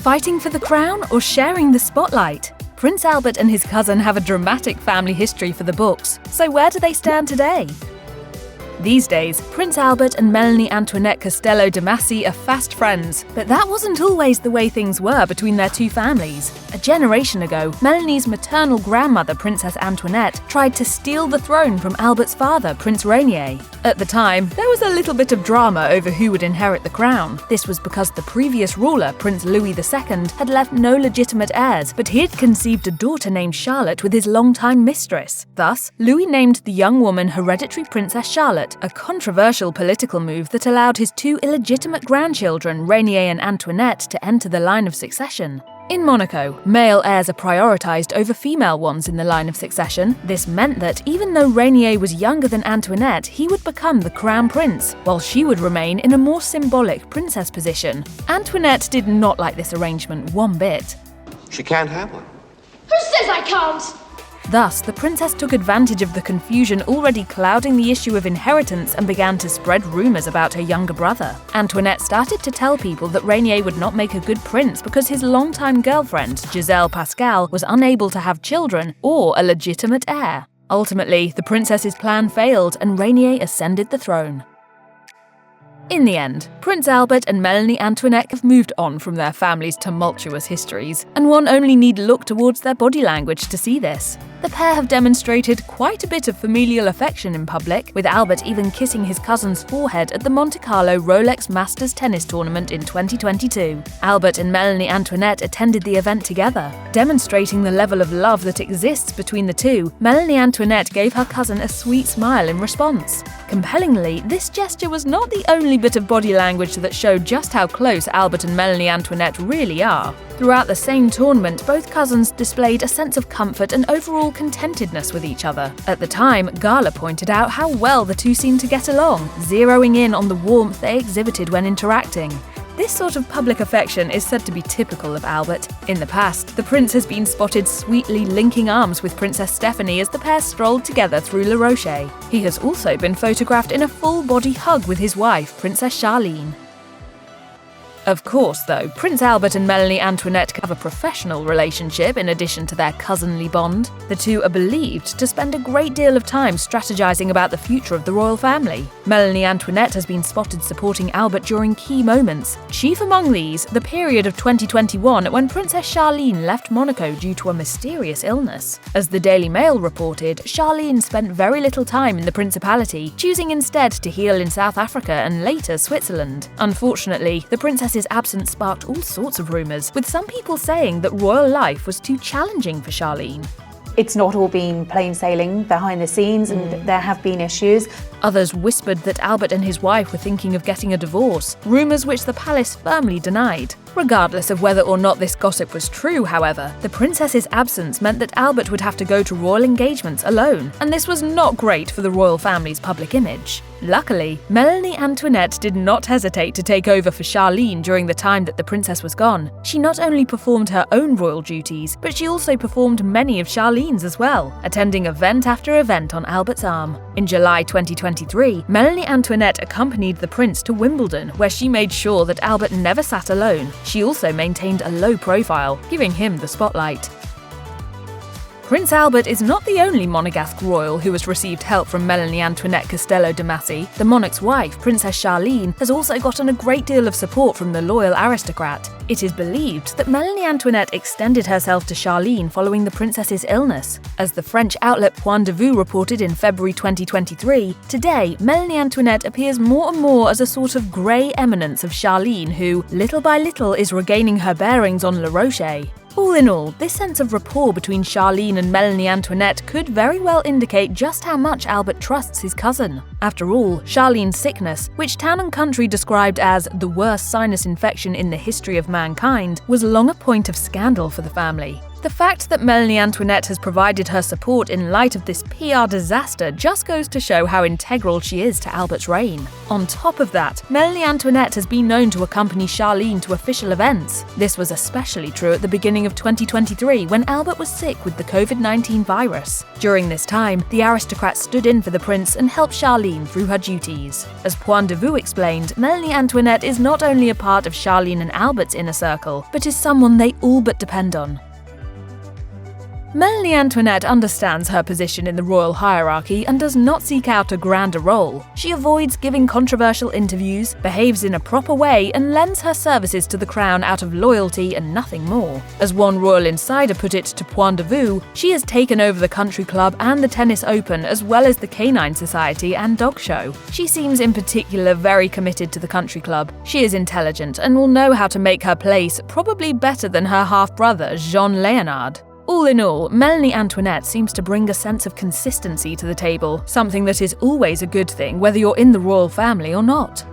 Fighting for the crown or sharing the spotlight? Prince Albert and his cousin have a dramatic family history for the books, so where do they stand today? These days, Prince Albert and Melanie Antoinette Castello de Massey are fast friends, but that wasn't always the way things were between their two families. A generation ago, Melanie's maternal grandmother, Princess Antoinette, tried to steal the throne from Albert's father, Prince Rainier. At the time, there was a little bit of drama over who would inherit the crown. This was because the previous ruler, Prince Louis II, had left no legitimate heirs, but he had conceived a daughter named Charlotte with his longtime mistress. Thus, Louis named the young woman Hereditary Princess Charlotte, a controversial political move that allowed his two illegitimate grandchildren, Rainier and Antoinette, to enter the line of succession. In Monaco, male heirs are prioritised over female ones in the line of succession. This meant that even though Rainier was younger than Antoinette, he would become the crown prince, while she would remain in a more symbolic princess position. Antoinette did not like this arrangement one bit. She can't have one. Who says I can't? Thus, the princess took advantage of the confusion already clouding the issue of inheritance and began to spread rumours about her younger brother. Antoinette started to tell people that Rainier would not make a good prince because his longtime girlfriend, Giselle Pascal, was unable to have children or a legitimate heir. Ultimately, the princess's plan failed and Rainier ascended the throne. In the end, Prince Albert and Melanie Antoinette have moved on from their family's tumultuous histories, and one only need look towards their body language to see this. The pair have demonstrated quite a bit of familial affection in public, with Albert even kissing his cousin's forehead at the Monte Carlo Rolex Masters tennis tournament in 2022. Albert and Melanie Antoinette attended the event together. Demonstrating the level of love that exists between the two, Melanie Antoinette gave her cousin a sweet smile in response. Compellingly, this gesture was not the only bit of body language that showed just how close Albert and Melanie Antoinette really are. Throughout the same tournament, both cousins displayed a sense of comfort and overall contentedness with each other. At the time, Gala pointed out how well the two seemed to get along, zeroing in on the warmth they exhibited when interacting. This sort of public affection is said to be typical of Albert. In the past, the prince has been spotted sweetly linking arms with Princess Stephanie as the pair strolled together through La Roche. He has also been photographed in a full-body hug with his wife, Princess Charlene. Of course, though, Prince Albert and Melanie Antoinette have a professional relationship in addition to their cousinly bond. The two are believed to spend a great deal of time strategizing about the future of the royal family. Melanie Antoinette has been spotted supporting Albert during key moments, chief among these the period of 2021 when Princess Charlene left Monaco due to a mysterious illness. As the Daily Mail reported, Charlene spent very little time in the Principality, choosing instead to heal in South Africa and later Switzerland. Unfortunately, the princess's absence sparked all sorts of rumours, with some people saying that royal life was too challenging for Charlene. It's not all been plain sailing behind the scenes, and there have been issues. Others whispered that Albert and his wife were thinking of getting a divorce, rumours which the palace firmly denied. Regardless of whether or not this gossip was true, however, the princess's absence meant that Albert would have to go to royal engagements alone, and this was not great for the royal family's public image. Luckily, Melanie Antoinette did not hesitate to take over for Charlene during the time that the princess was gone. She not only performed her own royal duties, but she also performed many of Charlene's as well, attending event after event on Albert's arm. In July 2023, Melanie Antoinette accompanied the prince to Wimbledon, where she made sure that Albert never sat alone. She also maintained a low profile, giving him the spotlight. Prince Albert is not the only Monegasque royal who has received help from Melanie Antoinette Castello de Massey. The monarch's wife, Princess Charlene, has also gotten a great deal of support from the loyal aristocrat. It is believed that Melanie Antoinette extended herself to Charlene following the princess's illness. As the French outlet Point de Vue reported in February 2023, today Melanie Antoinette appears more and more as a sort of grey eminence of Charlene who, little by little, is regaining her bearings on La Roche. All in all, this sense of rapport between Charlene and Melanie Antoinette could very well indicate just how much Albert trusts his cousin. After all, Charlene's sickness, which Town & Country described as the worst sinus infection in the history of mankind, was long a point of scandal for the family. The fact that Melanie Antoinette has provided her support in light of this PR disaster just goes to show how integral she is to Albert's reign. On top of that, Melanie Antoinette has been known to accompany Charlene to official events. This was especially true at the beginning of 2023 when Albert was sick with the COVID-19 virus. During this time, the aristocrat stood in for the prince and helped Charlene through her duties. As Point de Vue explained, Melanie Antoinette is not only a part of Charlene and Albert's inner circle, but is someone they all but depend on. Melanie Antoinette understands her position in the royal hierarchy and does not seek out a grander role. She avoids giving controversial interviews, behaves in a proper way, and lends her services to the crown out of loyalty and nothing more. As one royal insider put it to Point de Vue, she has taken over the country club and the tennis open as well as the Canine Society and dog show. She seems in particular very committed to the country club. She is intelligent and will know how to make her place, probably better than her half-brother Jean Leonard. All in all, Melanie Antoinette seems to bring a sense of consistency to the table, something that is always a good thing whether you're in the royal family or not.